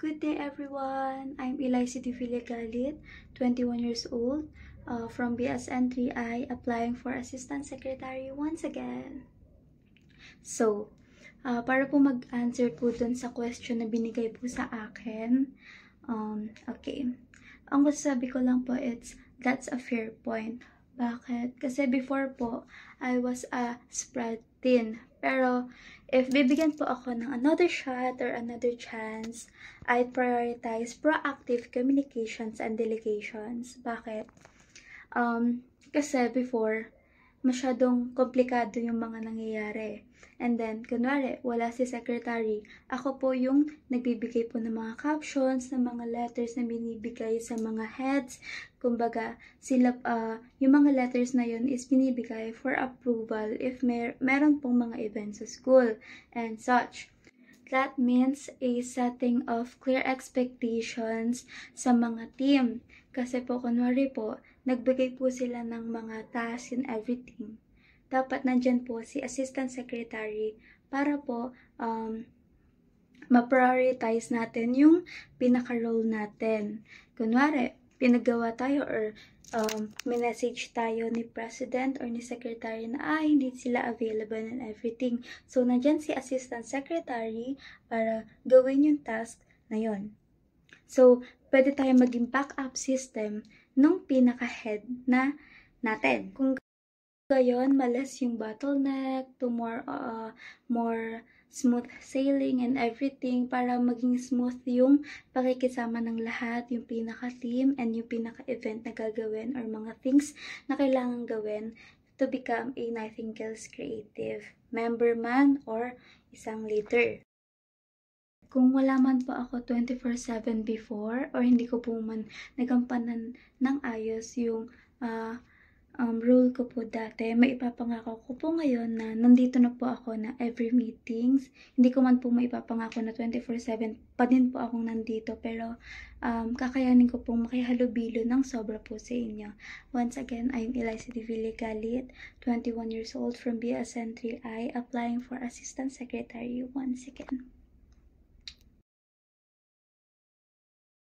Good day everyone! I'm Eliza Divilla Galit, 21 years old, from BSN 3I, applying for Assistant Secretary once again. So, para po mag-answer po dun sa question na binigay po sa akin, okay. Ang masasabi ko lang po, that's a fair point. Bakit? Kasi before po, I was a spread thin. Pero, if bibigyan po ako ng another shot or another chance, I'd prioritize proactive communications and delegations. Bakit? Kasi before, masyadong komplikado yung mga nangyayari. And then, kunwari, wala si secretary. Ako po yung nagbibigay po ng mga captions, ng mga letters na binibigay sa mga heads. Kumbaga, yung mga letters na yun is binibigay for approval if meron pong mga events sa school and such. That means a setting of clear expectations sa mga team. Kasi po, kunwari po, nagbigay po sila ng mga tasks and everything. Dapat nandyan po si Assistant Secretary para po ma-prioritize natin yung pinaka-role natin. Kunwari, pinagawa tayo or message tayo ni President or ni Secretary na hindi sila available and everything. So, nandyan si Assistant Secretary para gawin yung task na yon. So, pwede tayo maging backup system nung pinaka-head na natin. Kung gayon, malas yung bottleneck to more smooth sailing and everything para maging smooth yung pakikisama ng lahat, yung pinaka-team and yung pinaka-event na gagawin or mga things na kailangan gawin to become a Nightingale's creative member man or isang leader. Kung wala man po ako 24/7 before or hindi ko po man nagampanan ng ayos yung role ko po dati, maipapangako ko po ngayon na nandito na po ako na every meetings. Hindi ko man po maipapangako na 24/7 pa din po akong nandito, pero kakayanin ko pong makihalubilo ng sobra po sa inyo. Once again, I'm Eliza Divilla Galit, 21 years old from BSN 3I, applying for Assistant Secretary once again.